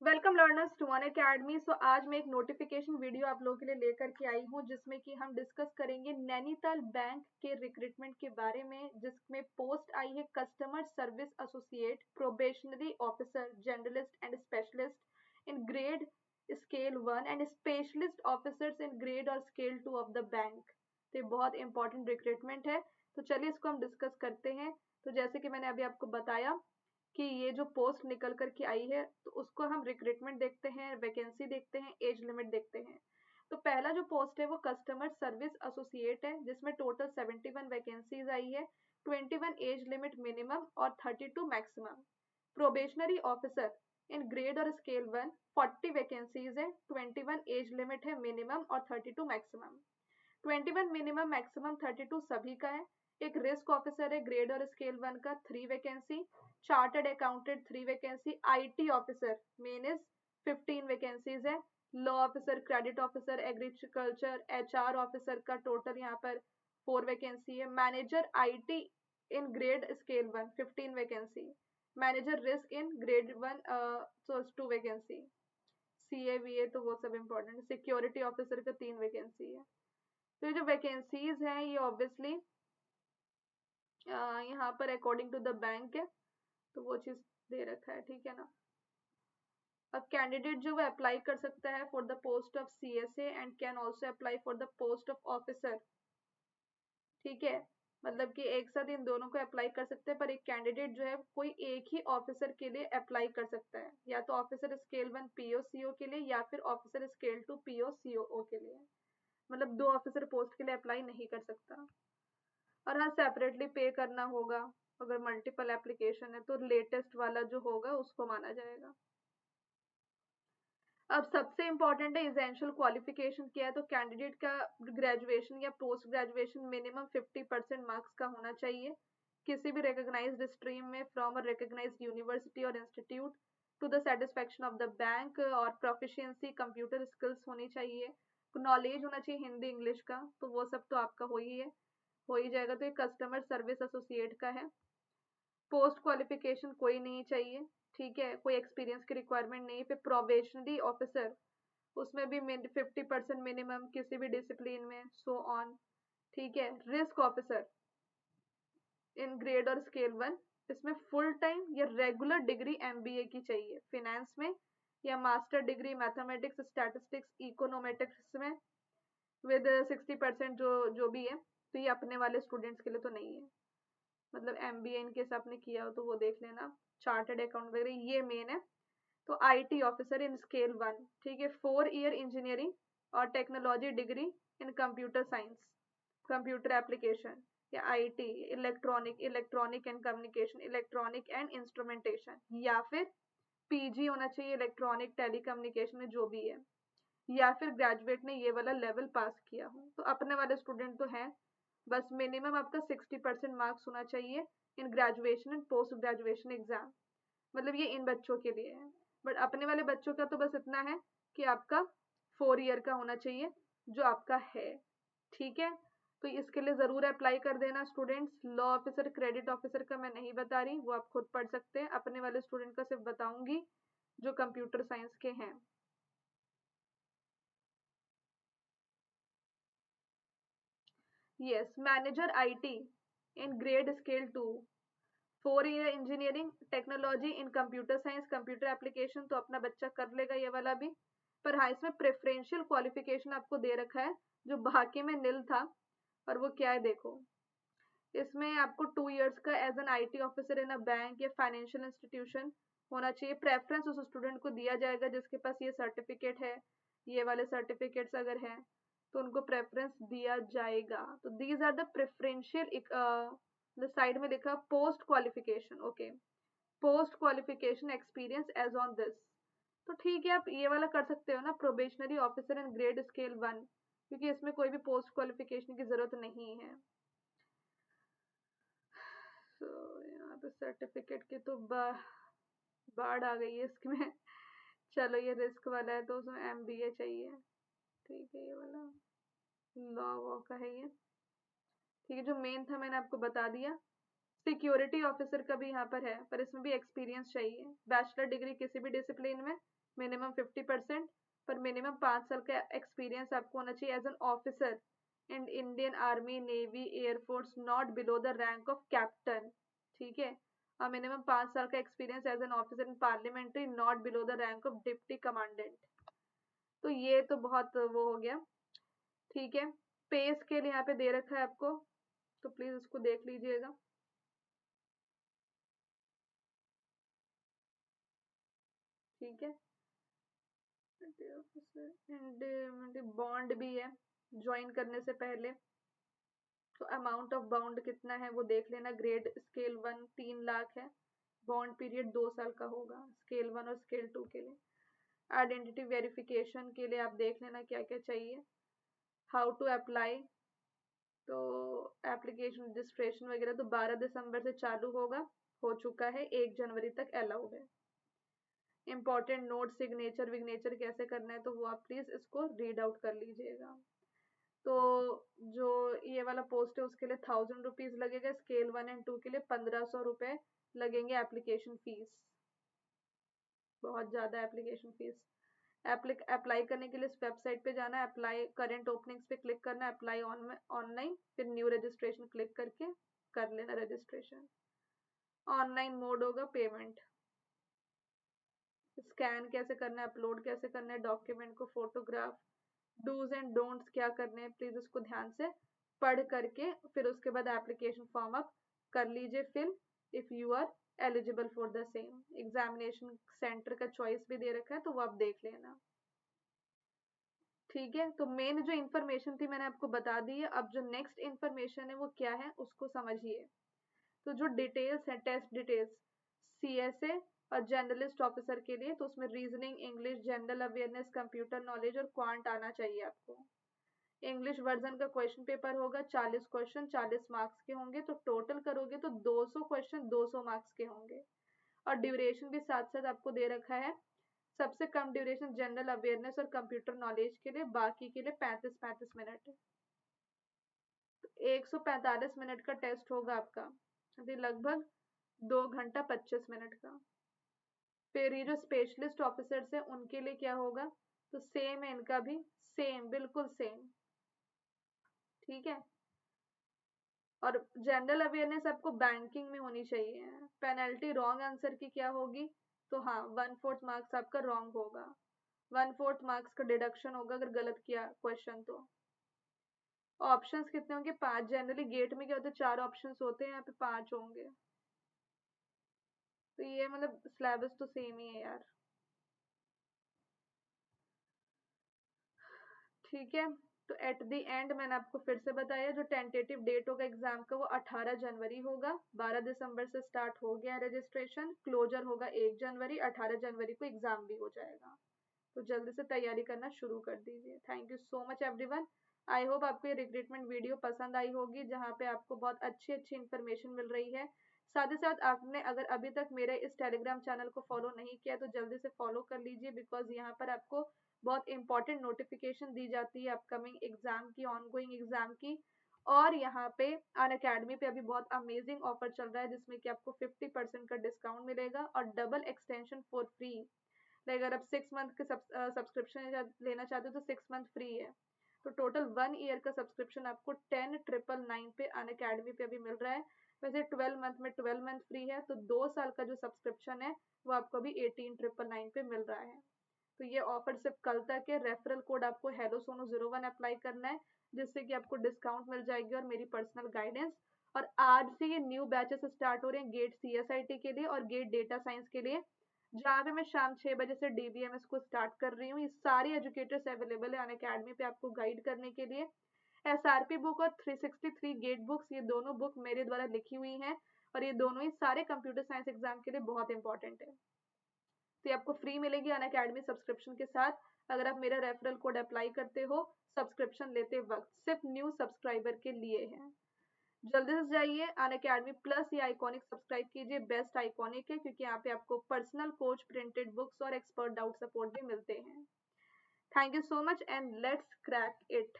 Welcome learners to Unacademy. सो आज मैं एक नोटिफिकेशन वीडियो आप लोगों के लिए लेकर के आई हूँ जिसमें कि हम डिस्कस करेंगे नैनीताल बैंक के रिक्रूटमेंट के बारे में, जिसमें पोस्ट आई है customer service associate, probationary officer, journalist and specialist in grade scale 1 and specialist officers in grade और स्केल 2 ऑफ द बैंक। तो ये बहुत इंपॉर्टेंट रिक्रूटमेंट है। तो चलिए इसको हम डिस्कस करते हैं। तो जैसे कि मैंने अभी आपको बताया कि ये जो पोस्ट निकल कर के आई है तो उसको हम रिक्रूटमेंट देखते हैं, वैकेंसी देखते हैं, एज लिमिट देखते हैं। तो पहला जो पोस्ट है वो कस्टमर सर्विस एसोसिएट है, जिसमें टोटल 71 वैकेंसीज आई है। 21 एज लिमिट मिनिमम और 32 maximum. Probationary officer in grade और स्केल 1 40 वैकेंसीज है। 21 एज लिमिट है मिनिमम और 32 मैक्सिमम। 21 मिनिमम मैक्सिमम 32 सभी का है। एक रिस्क ऑफिसर है ग्रेड और स्केल 1 का 3 vacancy. Chartered accountant 3 vacancy. IT officer main is 15 vacancies है। Law officer, credit officer, agriculture, HR officer का टोटल यहाँ पर 4 वैकेंसी है। Manager IT in grade scale 1 15 vacancy. Manager risk in grade 1 so 2 vacancy. CA तो वो सब important है। Security officer का 3 वैकेंसी है। तो ये जो वैकेंसीज हैं ये ऑब्वियसली यहाँ पर अकॉर्डिंग टू द बैंक है, तो वो चीज दे रखा है, ठीक है ना। अब कैंडिडेट जो वो अप्लाई कर सकता है for the post of CSA and can also apply for the post of officer, ठीक है। मतलब कि एक साथ इन दोनों को अप्लाई कर सकते हैं, पर एक कैंडिडेट जो है कोई एक ही ऑफिसर के लिए अप्लाई कर सकता है, या तो ऑफिसर स्केल 1 पीओसीओ के लिए या फिर ऑफिसर स्केल 2 पीओसीओ के लिए। मतलब 2 ऑफिसर पोस्ट के लिए अप्लाई नहीं कर सकता। और हाँ, सेपरेटली पे करना होगा। अगर मल्टीपल एप्लीकेशन है तो लेटेस्ट वाला जो होगा उसको माना जाएगा। अब सबसे इम्पोर्टेंट है एसेंशियल क्वालिफिकेशन क्या है। तो कैंडिडेट का ग्रेजुएशन या पोस्ट ग्रेजुएशन मिनिमम 50% मार्क्स का होना चाहिए किसी भी रिकॉग्नाइज्ड स्ट्रीम में फ्रॉम अ रिकॉग्नाइज्ड यूनिवर्सिटी और institute to the satisfaction of the bank. और प्रोफिशिएंसी कंप्यूटर स्किल्स होनी चाहिए। नॉलेज होना चाहिए हिंदी इंग्लिश का, तो वो सब तो आपका हो ही जाएगा। तो ये कस्टमर सर्विस एसोसिएट का है। पोस्ट क्वालिफिकेशन कोई नहीं चाहिए, ठीक है। कोई एक्सपीरियंस की रिक्वायरमेंट नहीं। फिर प्रोबेशनरी ऑफिसर, उसमें भी 50% मिनिमम किसी भी डिसिप्लिन में, सो ऑन, ठीक है। रिस्क ऑफिसर इन ग्रेड और स्केल 1, इसमें फुल टाइम या रेगुलर डिग्री एमबीए की चाहिए फिनेंस में, या मास्टर डिग्री मैथमेटिक्स, स्टैटिस्टिक्स, इकोनोमेटिक्स में विद 60% जो भी है। तो ये अपने वाले स्टूडेंट्स के लिए तो नहीं है। मतलब एमबीए इनकेस आपने किया हो तो वो देख लेना। चार्टर्ड अकाउंट वगैरह ये मेन है। तो आईटी ऑफिसर इन स्केल 1, ठीक है। 4 ईयर इंजीनियरिंग और technology degree in computer science, computer application, या IT, electronic and communication, electronic and instrumentation, या फिर पीजी होना चाहिए इलेक्ट्रॉनिक टेलीकम्युनिकेशन में जो भी है, या फिर ग्रेजुएट ने ये वाला लेवल पास किया हो। तो अपने वाले स्टूडेंट तो हैं। बस मिनिमम आपका 60% मार्क्स होना चाहिए in graduation and post graduation exam. मतलब ये इन बच्चों के लिए है। बट अपने वाले बच्चों का तो बस इतना है कि आपका 4 ईयर का होना चाहिए जो आपका है, ठीक है। तो इसके लिए ज़रूर अप्लाई कर देना students. Law officer, credit officer का मैं नहीं बता रही, वो आप खुद पढ़ सकते हैं। अपने वाले स्टूडेंट का सिर्फ बताऊंगी जो कंप्यूटर साइंस के हैं। Yes, manager IT in grade scale 2, 4 year engineering technology in computer science, computer application, तो अपना बच्चा कर लेगा ये वाला भी। पर हाँ, इसमें प्रेफरेंशियल क्वालिफिकेशन आपको दे रखा है जो बाकी में नील था। और वो क्या है देखो, इसमें आपको 2 ईयर्स का as an IT officer in a bank या फाइनेंशियल इंस्टीट्यूशन होना चाहिए। प्रेफरेंस उस स्टूडेंट को दिया जाएगा जिसके पास ये सर्टिफिकेट है। ये वाले सर्टिफिकेट्स अगर हैं तो उनको प्रेफरेंस दिया जाएगा। तो these are the preferential side में लिखा post qualification, okay. Post qualification experience as on this, तो ठीक है, आप ये वाला कर सकते हो ना, probationary officer in grade scale 1, क्योंकि इसमें कोई भी पोस्ट क्वालिफिकेशन की जरूरत नहीं है। तो यहाँ पे सर्टिफिकेट की तो बाढ़ आ गई है इसमें। चलो ये रिस्क वाला है तो उसमें एमबीए चाहिए, ठीक है। ये वाला लॉ वॉ का है ये, ठीक है। जो मेन था मैंने आपको बता दिया। सिक्योरिटी ऑफिसर का भी यहाँ पर है, पर इसमें भी एक्सपीरियंस चाहिए। बैचलर डिग्री किसी भी डिसिप्लिन में मिनिमम 50%, पर मिनिमम 5 साल का एक्सपीरियंस आपको होना चाहिए as an officer in Indian army, navy, air force, not below the rank of captain. ठीक है, और मिनिमम 5 साल का experience as an officer in parliamentary, not below the rank of deputy commandant. तो ये तो बहुत वो हो गया। ठीक है, पे स्केल यहाँ पे दे रखा है आपको, तो प्लीज इसको देख लीजिएगा। ठीक है, बॉन्ड भी है ज्वाइन करने से पहले, तो अमाउंट ऑफ बॉन्ड कितना है वो देख लेना। ग्रेड स्केल 1 3 लाख है, बॉन्ड पीरियड 2 साल का होगा स्केल 1 और स्केल 2 के लिए। आइडेंटिटी वेरिफिकेशन के लिए आप देख लेना क्या क्या चाहिए। हाउ टू अप्लाई, तो एप्लीकेशन रजिस्ट्रेशन वगैरह तो 12 दिसंबर से चालू होगा, हो चुका है, 1 जनवरी तक अलाउड है। इंपॉर्टेंट नोट, सिग्नेचर विग्नेचर कैसे करना है तो वो आप प्लीज इसको रीड आउट कर लीजिएगा। तो जो ये वाला पोस्ट है उसके लिए 1000 रुपीज लगेगा, स्केल 1 और 2 के लिए 1500 रुपये लगेंगे एप्लीकेशन फीस। बहुत ज़्यादा एप्लीकेशन फीस। अप्लाई करने के लिए इस वेबसाइट पे जाना है, अप्लाई करंट ओपनिंग्स पे क्लिक करना है, अप्लाई ऑनलाइन, फिर न्यू रजिस्ट्रेशन क्लिक करके कर लेना रजिस्ट्रेशन। ऑनलाइन मोड होगा पेमेंट। स्कैन कैसे करना है, अपलोड कैसे करना है डॉक्यूमेंट को, फोटोग्राफ, डूज एंड डोंट्स क्या करने हैं प्लीज उसको ध्यान से पढ़ करके फिर उसके बाद एप्लीकेशन फॉर्म आप कर लीजिए fill, if you are eligible for the same. Examination centre का चॉइस भी दे रखा है तो वो आप देख लेना। ठीक है, तो मेन जो इन्फॉर्मेशन थी मैंने आपको बता दी है। अब जो नेक्स्ट इन्फॉर्मेशन है वो क्या है उसको समझिए। तो जो डिटेल्स है, टेस्ट डिटेल्स सीएसए और जर्नलिस्ट ऑफिसर के लिए, तो उसमें reasoning, English, general awareness, computer knowledge और क्वांट आना चाहिए आपको। इंग्लिश वर्जन का क्वेश्चन पेपर होगा, 40 क्वेश्चन 40 मार्क्स के होंगे, तो टोटल करोगे तो 200 क्वेश्चन 200 मार्क्स के होंगे। और ड्यूरेशन भी साथ साथ आपको दे रखा है। सबसे कम ड्यूरेशन जनरल अवेयरनेस और कंप्यूटर नॉलेज के लिए, बाकी के लिए 35-35 मिनट है। तो 145 मिनट का टेस्ट होगा आपका, अभी लगभग 2 घंटा 25 मिनट का। फिर ये जो स्पेशलिस्ट ऑफिसर्स है उनके लिए क्या होगा, तो सेम है इनका भी, सेम बिल्कुल सेम। ठीक है, और जनरल अवेयरनेस आपको बैंकिंग में होनी चाहिए। पेनल्टी रॉन्ग आंसर की क्या होगी, तो हाँ 1/4 मार्क्स आपका रॉन्ग होगा, 1/4 मार्क्स का डिडक्शन होगा अगर गलत किया क्वेश्चन तो। ऑप्शंस कितने होंगे, 5। जनरली गेट में क्या होता है 4 ऑप्शंस होते हैं, यहाँ पे 5 होंगे। तो ये मतलब सिलेबस तो सेम ही है यार। ठीक है, तो एट द एंड मैंने आपको फिर से बताया जो टेंटेटिव डेट होगा एग्जाम का वो 18 जनवरी होगा। 12 दिसंबर से स्टार्ट हो गया रजिस्ट्रेशन, क्लोजर होगा 1 जनवरी, 18 जनवरी को एग्जाम भी हो जाएगा। तो जल्दी से तैयारी करना शुरू कर दीजिए। Thank you so much everyone. I hope आपको ये रिक्रूटमेंट वीडियो पसंद आई होगी, जहाँ पे आपको बहुत अच्छी अच्छी इन्फॉर्मेशन मिल रही है। साथ ही साथ आपने अगर अभी तक मेरे इस टेलीग्राम चैनल को फॉलो नहीं किया तो जल्दी से फॉलो कर लीजिए, बिकॉज यहाँ पर आपको बहुत इंपॉर्टेंट नोटिफिकेशन दी जाती है अपकमिंग एग्जाम की, ऑनगोइंग एग्जाम की। और यहाँ पे अनअकैडमी पे अभी बहुत अमेजिंग ऑफर चल रहा है जिसमें कि आपको 50% का डिस्काउंट मिलेगा और double extension for free. Like अगर आप 6 मंथ के सब्सक्रिप्शन लेना चाहते हो तो 6 मंथ फ्री है। तो टोटल 1 ईयर का सब्सक्रिप्शन आपको 10,999 पे अनअकैडमी पे अभी मिल रहा है। वैसे 12 मंथ में 12 मंथ फ्री है, तो 2 साल का जो सब्सक्रिप्शन है वो आपको अभी 18,999 पे मिल रहा है। तो ये ऑफर सिर्फ कल तक है। रेफरल कोड आपको हेलो सोनू 01 अप्लाई करना है, जिससे कि आपको डिस्काउंट मिल जाएगी और मेरी पर्सनल गाइडेंस। और आज से ये न्यू बैचेस स्टार्ट हो रहे हैं गेट सीएसआईटी के लिए और गेट डेटा साइंस के लिए, जहाँ पे मैं शाम 6 बजे से डीबीएमएस को स्टार्ट कर रही हूँ। ये सारी एजुकेटर्स अवेलेबल है अनअकैडमी पे आपको गाइड करने के लिए। एसआरपी बुक और 363 गेट बुक्स, ये दोनों बुक मेरे द्वारा लिखी हुई हैं और ये दोनों ही सारे कंप्यूटर साइंस एग्जाम के लिए बहुत इंपॉर्टेंट है। तो ये आपको फ्री मिलेगी अनअकैडमी सब्सक्रिप्शन के साथ, अगर आप मेरा रेफरल कोड अप्लाई करते हो सब्सक्रिप्शन लेते वक्त। सिर्फ न्यू सब्सक्राइबर के लिए है। जल्दी से जाइए अनअकैडमी प्लस ये आइकॉनिक सब्सक्राइब कीजिए। बेस्ट आइकॉनिक है क्योंकि यहाँ पे आपको पर्सनल कोच, प्रिंटेड बुक्स और एक्सपर्ट डाउट सपोर्ट भी मिलते हैं। Thank you so much and let's crack it.